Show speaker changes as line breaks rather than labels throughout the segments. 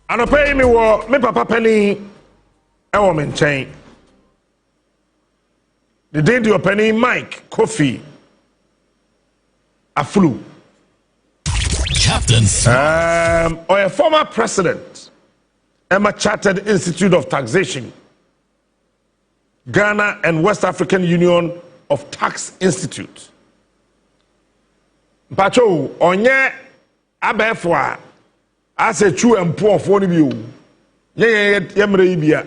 Anɔpɛ mi wɔ me papa pani ɛwɔ me nkyɛn. The day the opening Mike Kofi Afflu.
Captains.
Or a former president, Chartered Institute of Taxation, Ghana and West African Union of Tax Institute. Pacho, onye abefwa as a true and poor for you. Ye yemre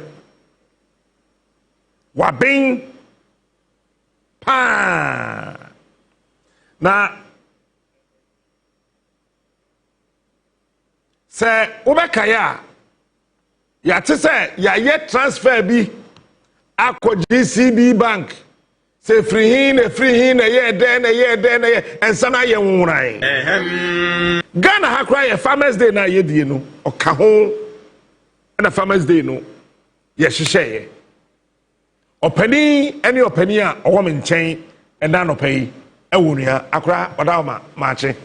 Wabing pa na se ubekaya ya tese ya ye transfer bi akọ GCB Bank se free hin ye den ensana ye nwuran Ghana ha kra ye Farmers Day na ye die no oka ho na Farmers Day no ye hyehyeye opani any opani a owo me nkyɛn ɛna no pay ɛwɔ nua akra ɔda Maakye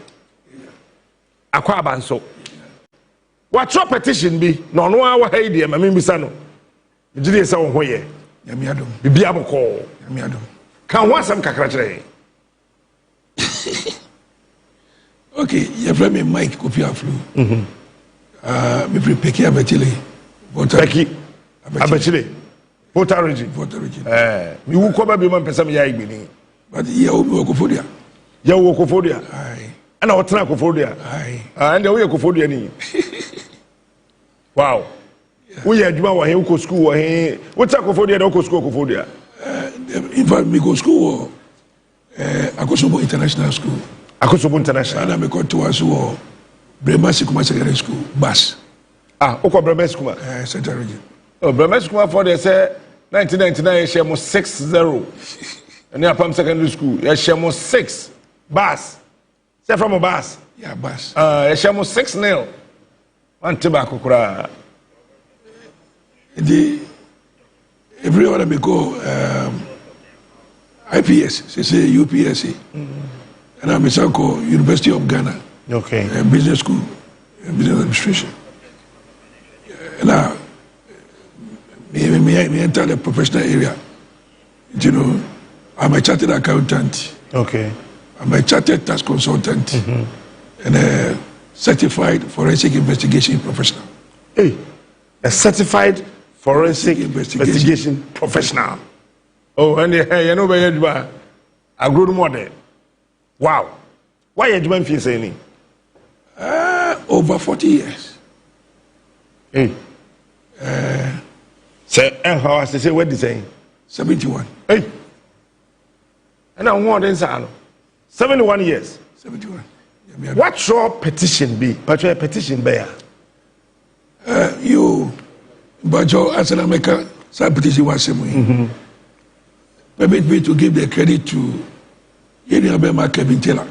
akwa abanso what petition be no Onua wa ha idea ma mbisa no gidi sɛ wo ho ye
nyame adom
bibia bɔkɔ
nyame adom
kan ho asɛm kakra kyerɛ
okay you friend me Mike Kofi Afflu me prepare abetile
Peki abetile voter region me wu ko ba bi man pesa me ya igbeni
but ye o me Kofodia
ye wo Kofodia
ai
ana o tena Kofodia
ai
and wo ye Kofodia ni wow wo ye adwuma wo he wo school wo he wo ta Kofodia na wo school Kofodia
in fact me go school Akosobo International School
Akosobo International
and I go to us wo Bremasi Kuma Secondary School bus
wo ko Bremasi Kuma
Central Region
Bremasi Kuma for they say 1999 share mo 6-0 and Apam Secondary School ye share mo 6 bus say from a bus
yeah bus
ye share mo 6-0 one tobacco kura
the everyone me go IPS say UPSC and I'm a University of Ghana
okay
business school business administration now me enter the professional area, you know. I'm a chartered accountant.
Okay.
I'm a chartered tax consultant and a certified forensic investigation professional.
Hey, a certified forensic investigation professional. Oh, and you know where you are. A good model. Wow. Why are you doing for saying?
Over 40 years.
Hey. Say, and how I say, what did you say?
71.
Hey. And I want to 71 years.
71.
What your petition be? But your petition bear?
You, but your as an American, some petition was same. Permit me to give the credit to Maakye Taylor.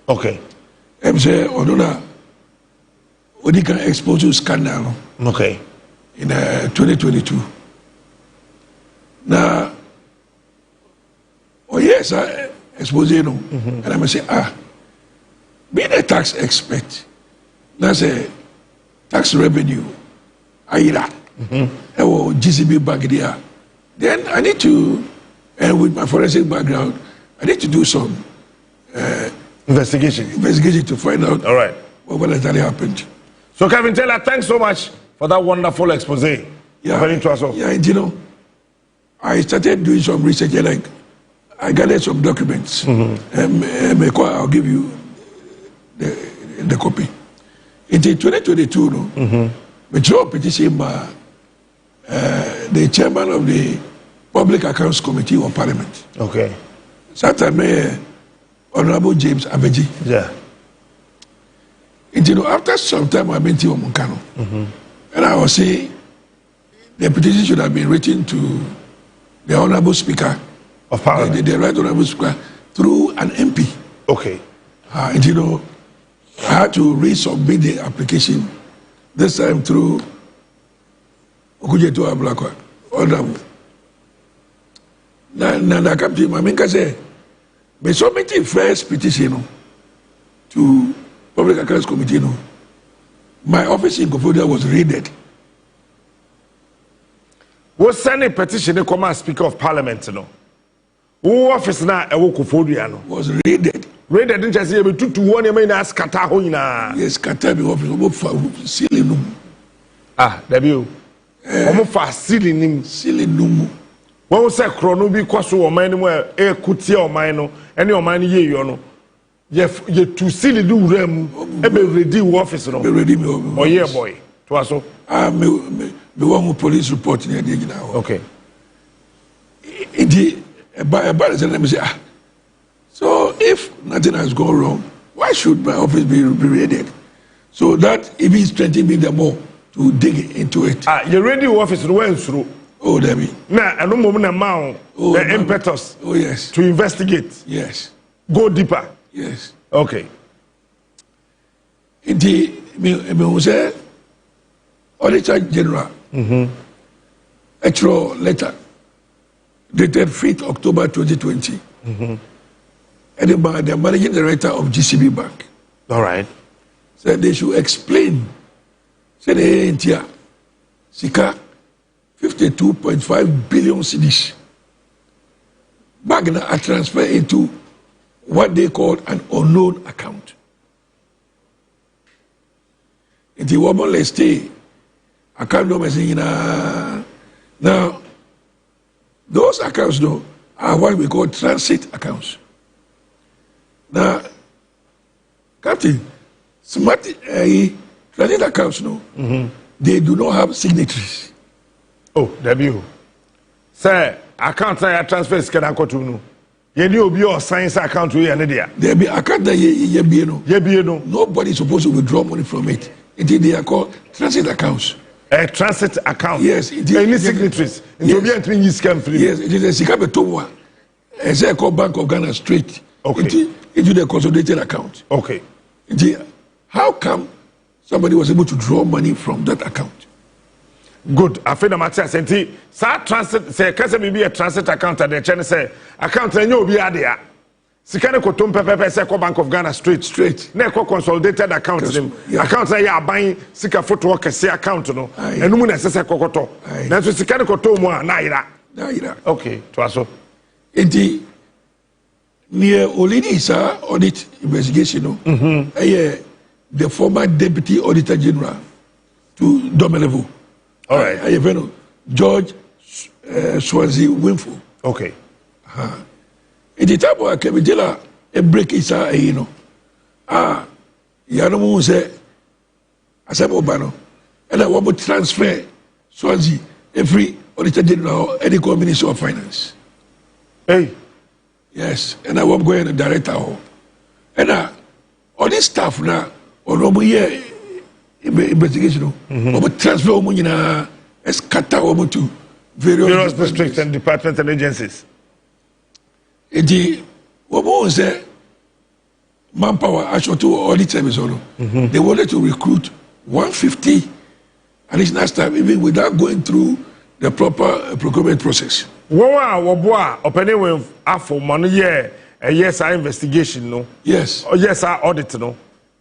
Okay.
I'm saying, Onua, we can expose you scandal.
Okay.
In 2022. Now, oh yes, I expose you know, and I say, being a tax expert, that's a tax revenue, AIRA, or GCB Bank there. Then I need to, and with my forensic background, I need to do some
investigation
to find out.
All right.
What exactly happened.
So, Kevin Taylor, thanks so much for that wonderful expose.
Yeah, you know, I started doing some research and I gathered some documents. I'll give you the copy. In 2022, we draw a petition by the chairman of the Public Accounts Committee of Parliament.
Okay.
Saturday, Honorable James Abeji.
Yeah.
And you know, after some time, I went to Omunkano. And I was saying, the petition should have been written to the Honorable Speaker
of Parliament,
the Right Honorable Speaker, through an MP.
Okay.
And you know, I had to resubmit the application this time through Okujeto Ablakwa. Honorable. Now, the captain, my menka say, me submit the first petition to Public Accounts Committee. My office in Kofodia was raided.
Was sending petition to come as Speaker of Parliament, no? Who office now a Kofodia no?
Was raided.
Raided didn't just say 2 to 1 you ask kata hoina.
Yes, kata be office omo fa ceiling num.
Ah, debi o. Omo fa ceiling
num.
When we say chrono bi kwaso o man no e kutie o man no, ene o man ye yo no. Ye to ceiling do ram e be ready office no.
Be ready me.
Oh yeah boy. To aso.
Ah me one police report near the now.
Okay.
So if nothing has gone wrong, why should my office be raided? So that if he's strengthening me the more to dig into it.
Ah, you ready office no went through.
Oh, Debbie.
Now, I don't moment now. The impetus.
Oh yes.
To investigate.
Yes.
Go deeper.
Yes.
Okay.
Indeed, me say Auditor General. Actual letter dated 5th October 2020. And the managing director of GCB Bank.
All right.
Said they should explain. Said they ain't here. Sika 52.5 billion cedis. Bank now are transferred into what they call an unknown account. In the woman let's stay. Account number saying now those accounts though are what we call transit accounts. Now, Captain, smart transit accounts no, they do not have signatories.
Oh, debut. Sir, account I transfer can I go to no. You need your science account to you and there.
There be account that you be no. Nobody is supposed to withdraw money from it. Indeed, they are called transit accounts.
A transit account.
Yes,
it is signatories. Yes, it
is a Sika Betowa. It's called Bank of Ghana straight.
Okay.
Into the consolidated account.
Okay.
How come somebody was able to draw money from that account?
Good. I feel the matter. Say, transit. Say, can be a transit account at the China say account and you be there. Sikane ko tom pepe say ko Bank of Ghana straight. Na ko consolidated account them. Account say ya ban sika photo work say account no. Enu mu na say kokoto. Na so sikane ko tom a na ira. Okay, to aso.
Enti near Olidisa audit investigation no. The former deputy auditor general to Domelevo.
All right.
George Swansea Winfo.
Okay.
In the time of Kemidela, a break is you know. Yanomu say, Asabo Bano, and I want to transfer Swansea every auditor general, any minister of finance.
Hey.
Yes, and I want to go in the director. And all this stuff now, or no more investigation, or transfer money na escata to various
districts and departments and agencies.
The woman say manpower actually to audit service. They wanted to recruit 150 additional staff even without going through the proper procurement process.
Woboa opening with afo money year a yes our investigation no.
Yes.
Oh yes our audit no.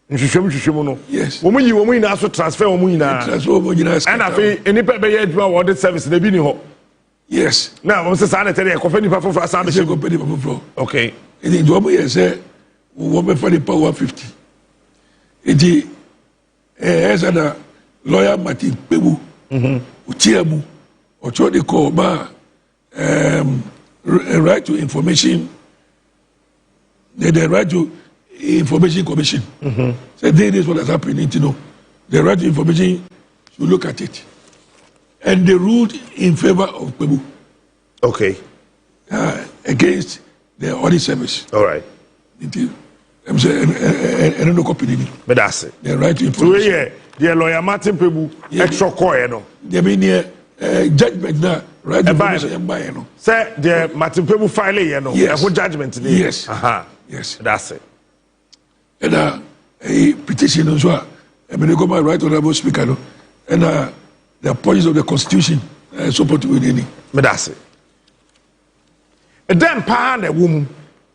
Nhwehwem no.
Yes.
Wo mu na so transfer wo mu nyina.
Transfer wo mu nyina.
And afi enipa be ye adwuma audit service na bi ni ho.
Yes.
Now, we say sana tell you company for asabe she
company for.
Okay.
The job here say we be for the power 150. It as a lawyer Martin Pebu. Utiamu or what they call right to information. The right to information commission. So this is what has happened. You know, the right to information should look at it. And they ruled in favor of Pebu.
Okay.
Against the audit service.
All right.
I'm saying, and no copy.
But that's it.
The right to information.
So yeah, the lawyer Martin Pebu extra coin no.
They mean judgment now. Right to information. No.
Say the Martin Pebu file you know.
Yes.
A judgment.
Yes.
Yes. That's it.
And a petition as well. I mean, they go my right honorable speaker no. And the policies of the constitution support with any.
But that's it. And then pa na woman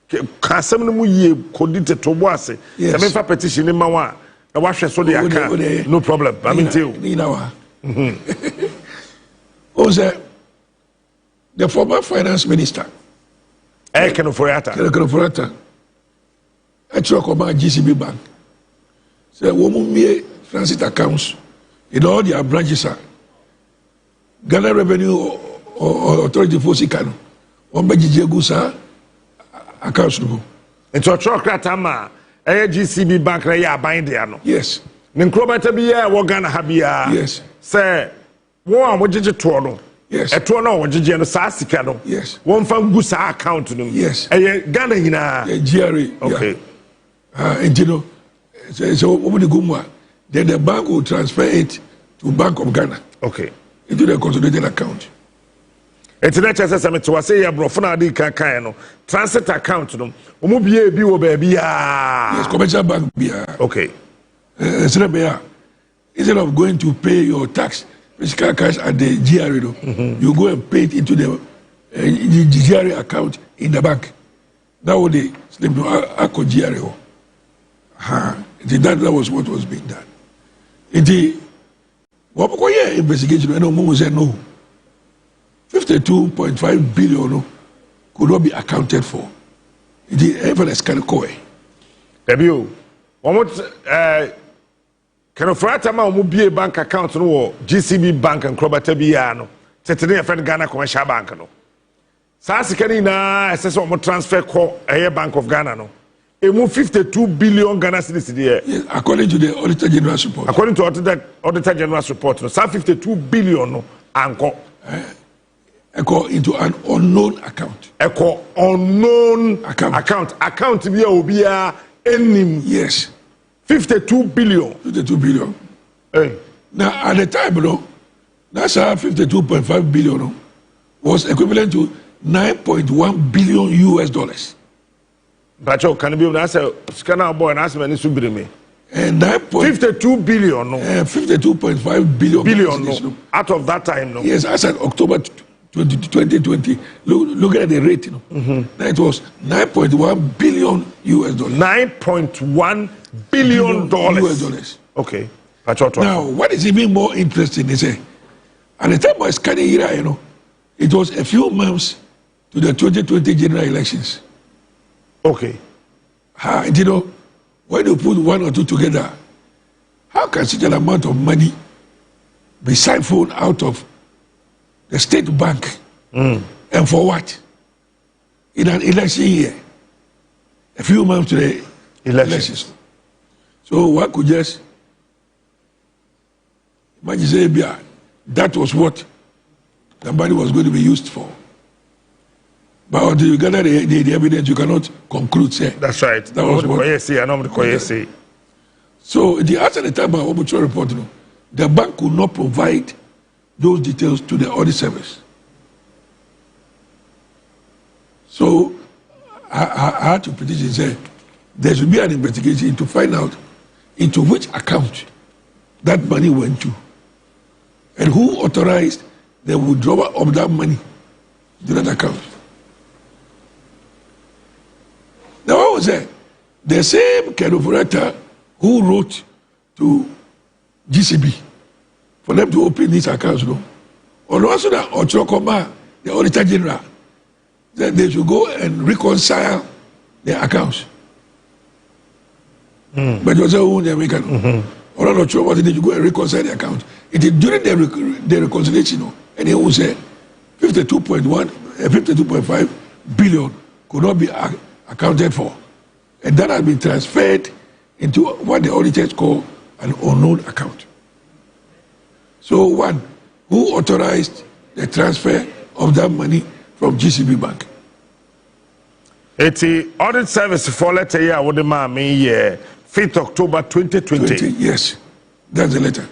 kasem no mu ye kodite to boase. Se me fa petition ni ma wa I wash so the account. No problem. I mean, too.
Also, the former finance minister,
Kenoforiata,
actually come at GCB Bank. So, woman me transit accounts in all their branches are Ghana Revenue or Authority for Sikano. One by Gusa accounts.
And so, Chokratama, GCB Bank, buying there.
Yes.
Ninkrobata biya wagana habia.
Yes.
Say, one wajiji tuono.
Yes.
A tuono wajiji no sa sika no.
Yes.
One fan gusa account no.
Yes.
Ghana hina.
GRA.
Okay.
And you know, so what would go then the bank will transfer it to Bank of Ghana.
Okay.
Into the consolidated account.
It's not just as I say, bro, for now, the transit account. No, be baby.
Yes, commercial bank.
Okay.
Instead of going to pay your tax, physical cash at the GRA, you go and pay it into the GRA account in the bank. That was the slim to Ako GRA. That was what was being done. What investigation? No, said no. 52.5 billion could not be accounted for. The evidence can go away.
Debut. Can of Ratama will be a bank account no GCB Bank and Crobatabiano. Today, a friend Ghana Commercial Bank. No. Sassicanina, assess on transfer call a Bank of Ghana. No. It moved 52 billion Ghana cedis there.
Yes, according to the Auditor General's report.
According to Auditor General's report, no, 52 billion no, anko.
Into an unknown account.
Unknown account. Account be obia enim.
Yes.
52 billion.
52 billion.
Hey.
Now at the time, that's how 52.5 billion was equivalent to 9.1 billion US dollars.
But you can be able to say, scanner boy and ask me, me.
And
52 billion, no.
52.5 billion.
No. Out of that time, no.
Yes, as at October 2020. Look at the rate, Now it was 9.1 billion US dollars.
9.1 billion
US dollars.
Okay.
Now, what is even more interesting is at the time I was scanning here, it was a few months to the 2020 general elections.
Okay.
When you put one or two together, how can such an amount of money be siphoned out of the state bank? And for what? In an election year, a few months to the elections. So one could just imagine say, that was what the money was going to be used for. But until you gather the evidence, you cannot conclude. Say.
That's right. That was what I say.
So the answer at the time of the report, the bank could not provide those details to the audit service. So I had to petition say there should be an investigation to find out into which account that money went to and who authorized the withdrawal of that money to that account. Now, what was that? The same kind of writer who wrote to GCB for them to open these accounts, or also that Ochokoma, the Auditor General, that they should go and reconcile their accounts. But you also own the American. Or not sure what they should go and reconcile the account. It is during the reconciliation, and he will say 52.5 billion could not be accounted for, and that has been transferred into what the auditors call an unknown account. So one, who authorized the transfer of that money from GCB Bank?
It's the audit service for letter here with the mommy 5th October 2020.
Yes, that's the letter.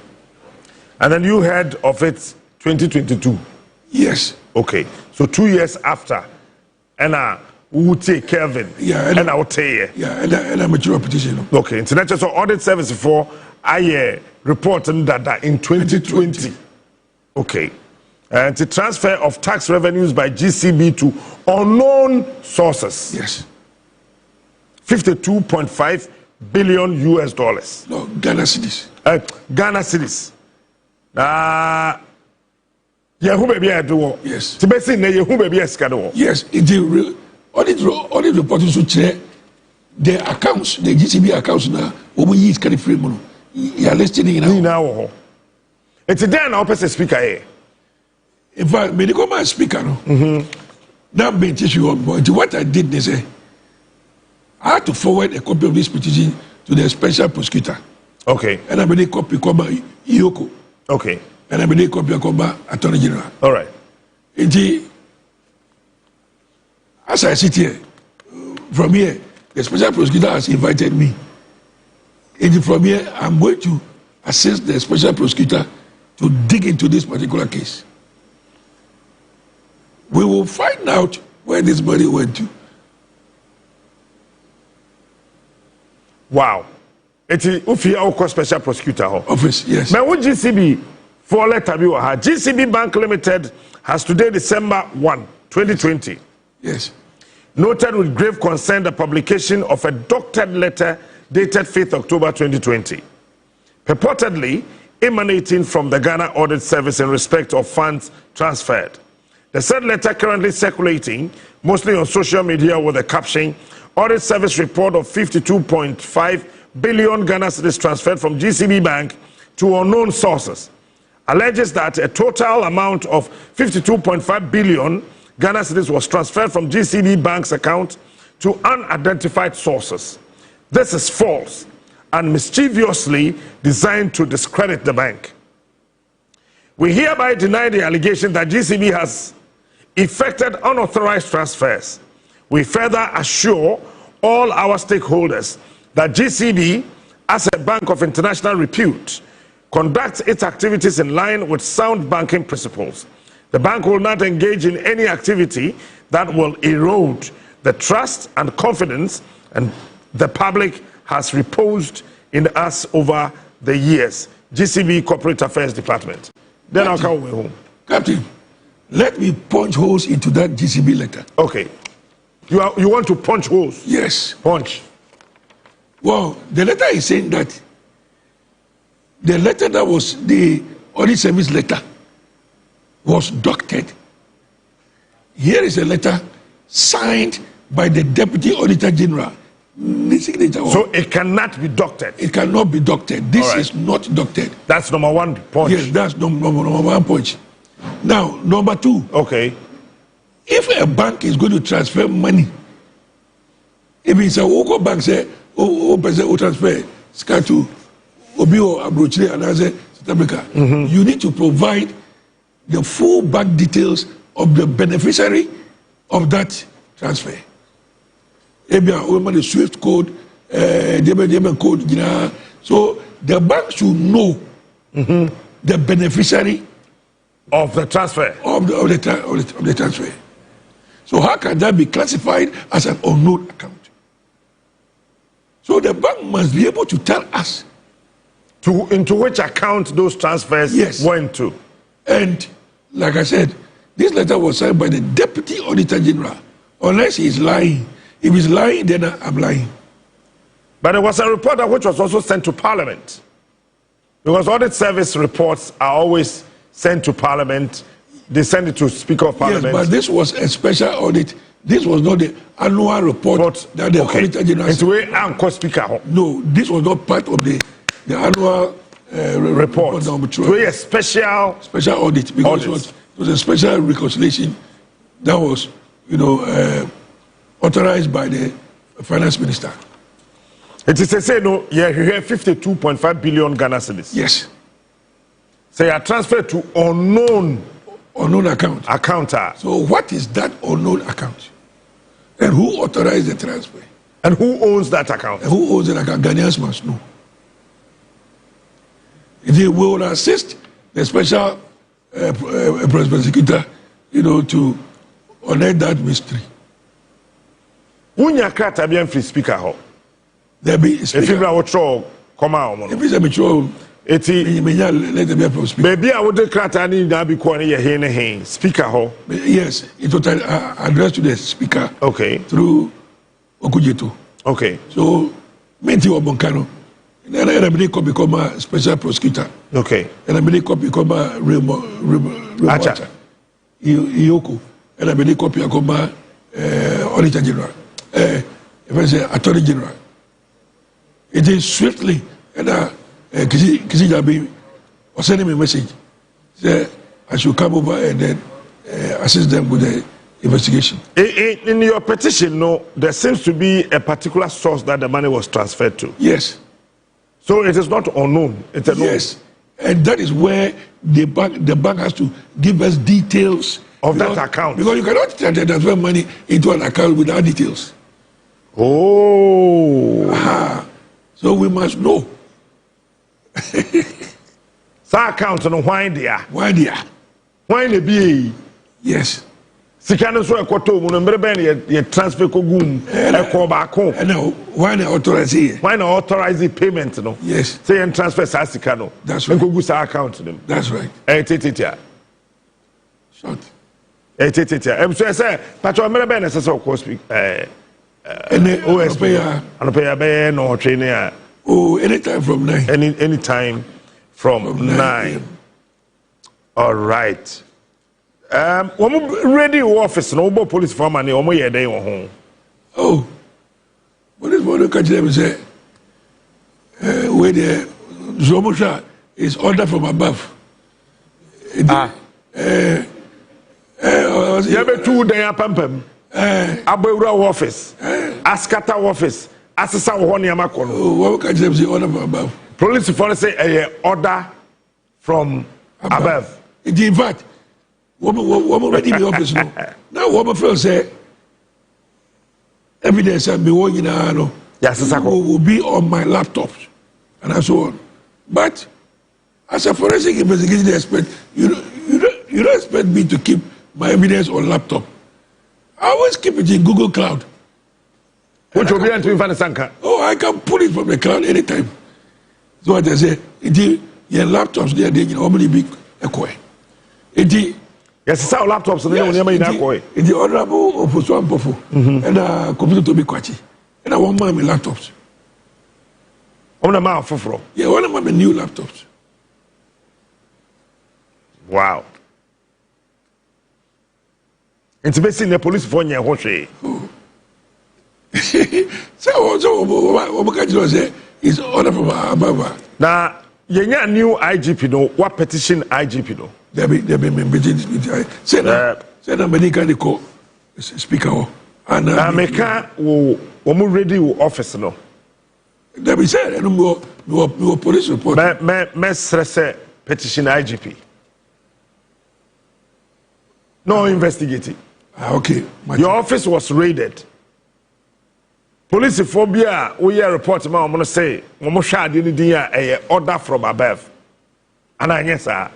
And then you heard of it 2022.
Yes.
Okay, so 2 years after, and who take Kelvin?
Yeah,
and I will tell you.
Yeah, and I'm a mature petition.
Okay, International Audit Service for reporting that in 2020. Okay, and the transfer of tax revenues by GCB to unknown sources.
Yes.
52.5 billion US dollars.
No, Ghana cedis.
Ghana cedis. Yehu baby I do.
Yes.
Tibesi ne yehu baby eskado.
Yes, it is audit reporting so chair the accounts, the GCB accounts now, we use carry free money. You are listing in
now. It's then our person speaker here.
In fact, medical man speaker no. That being issue on point. What I did, they say, I had to forward a copy of this petition to the special prosecutor.
Okay.
And I made a copy come Ioko.
Okay.
And I made a copy come Attorney General.
All right.
As I sit here, from here, the special prosecutor has invited me. And from here, I'm going to assist the special prosecutor to dig into this particular case. We will find out where this money went to.
Wow. It's a special prosecutor
office, yes.
Now, what GCB for letter be GCB Bank Limited has today, December 1, 2020.
Yes.
Noted with grave concern the publication of a doctored letter dated 5th October 2020, purportedly emanating from the Ghana Audit Service in respect of funds transferred. The said letter currently circulating, mostly on social media, with the caption, Audit Service report of 52.5 billion Ghana cedis transferred from GCB Bank to unknown sources, alleges that a total amount of 52.5 billion Ghana cedis was transferred from GCB Bank's account to unidentified sources. This is false and mischievously designed to discredit the bank. We hereby deny the allegation that GCB has effected unauthorized transfers. We further assure all our stakeholders that GCB, as a bank of international repute, conducts its activities in line with sound banking principles. The bank will not engage in any activity that will erode the trust and confidence and the public has reposed in us over the years. GCB Corporate Affairs Department. Then I'll come home.
Captain, let me punch holes into that GCB letter.
Okay. You want to punch holes?
Yes.
Punch.
Well, the letter is saying that the letter that was the audit service letter was doctored. Here is a letter signed by the Deputy Auditor General.
So it cannot be doctored?
It cannot be doctored. This is not doctored.
That's number one point.
Yes, that's number one point. Now, number two.
Okay.
If a bank is going to transfer money, if it's a WOHO bank, say, transfer, to Obio, Abrochile, and South Africa, you need to provide the full bank details of the beneficiary of that transfer. The SWIFT code, the code, so the bank should know the beneficiary
of the transfer.
Of the transfer. So how can that be classified as an unknown account? So the bank must be able to tell us
into which account those transfers went to.
And like I said, this letter was signed by the Deputy Auditor General. Unless he is lying. If he's lying, then I'm lying.
But there was a report which was also sent to Parliament. Because audit service reports are always sent to Parliament. They send it to Speaker of Parliament.
Yes, but this was a special audit. This was not the annual report that the Auditor General
said. Speaker.
No, this was not part of the annual report.
So a special
audit because it was a special reconciliation that was, authorized by the finance minister.
It is to say, no, you have 52.5 billion Ghana cedis.
Yes.
So you are transferred to unknown
account.
Accounter.
So what is that unknown account? And who authorized the transfer?
And who owns that account?
And who owns the account? Ghanaians must know. They will assist the special prosecutor, to unearth that mystery.
Unya krata bien free speaker ho.
There be speaker.
If you are come out.
If it's a mature, let them be speaker.
Maybe I would krata ni na be kwani ye he speaker ho.
Yes, it was addressed to the speaker.
Okay.
Through Okujeto.
Okay.
So Menti Obonkano. And I made copy become a special prosecutor.
Okay.
And I made copy become a
Acha.
Iyoko. And I made copy become Auditor General. If I say Attorney General. It is swiftly and Kisi Jabi or sending me a message. Say I should come over and then assist them with the investigation.
In your petition, no, there seems to be a particular source that the money was transferred to.
Yes.
So it is not unknown. It's a
yes. And that is where the bank has to give us details
of that account.
Because you cannot transfer money into an account without details.
Oh.
So we must know.
Sa account no why there?
Why there?
Why the be?
Yes.
Sika no so ekoto mu no mbere ben ye transfer ko gum e ko ba ko.
No, why not authorize it?
Why not authorize the payment no?
Yes.
Say you transfer sa sika no.
That's right.
Ko gu sa account them.
That's right.
Tititia.
Short.
Tititia. So say patro mbere ben say so ko speak
OSP.
Anope be no training.
Oh, anytime from 9.
Any time from 9. All right. Ready office no police for money or more day or home.
Oh, police for the country them say where the Zomusha is order from above.
You have 2 day pampem. Abura office. Askata office. Asesa wo ne amakono.
Oh, what country them say order from above.
Police for say order from above.
In fact, woman already in the office now. Now woman feel say evidence and be working no.
Yes,
will be on my laptop and so on. But as a forensic investigating expert, you don't expect me to keep my evidence on laptop. I always keep it in Google Cloud.
Which will be to Sanka.
Oh, I can pull it from the cloud anytime. So what I say, your laptops there, they normally be a coin. Yes,
it's our laptops and then
in the honorable of Oswan Pofo and computer to be quachi. And I want my laptops.
On the mouth for
yeah, one of my new laptops.
Wow. It's basically the police for your country.
So what can you say is order from above.
Now, you new IGP no, what petition IGP no?
There be petition. Say that America they call speaker and
America will ready office no.
There be said no police report.
Me say petition IGP. No investigating.
Okay.
Your office was raided. Police phobia, we hear report ma omo say omo hwa ade ni din a order from above. And I yes sir.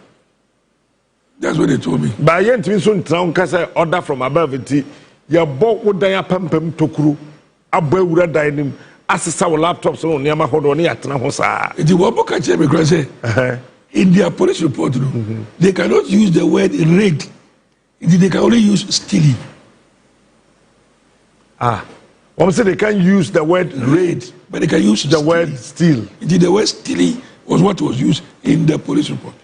That's what they told me.
Ba yen timi so ntra nka say order from above nti ye bo wodan apampam tokuru abo awura dan nim asesa wo laptops no niam ahodo ne yatena ho saa.
It is what can say because say in their police report they cannot use the word raid. They can only use stealing.
One say they can use the word raid,
but they can use
the word steal.
The word stealing was what was used in the police report.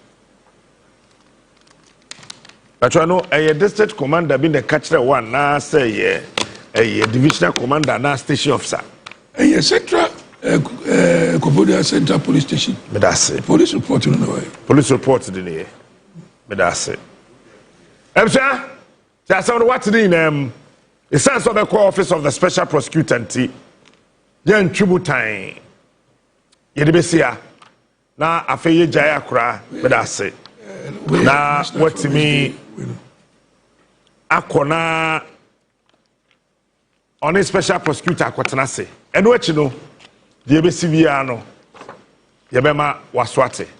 But you know, a district commander being the catcher one now say a divisional commander now station officer.
A central Kofodia Central Police Station.
But that's it.
Police report in the way.
Police report in the but that's it. Sir, that's what to do. The sense of the core office of the special prosecutor nti yen tributan ye de besia na afeye jaya kura bedase na watimi akona on a special prosecutor akotena se eno achi no de besi bia no ye bema waswate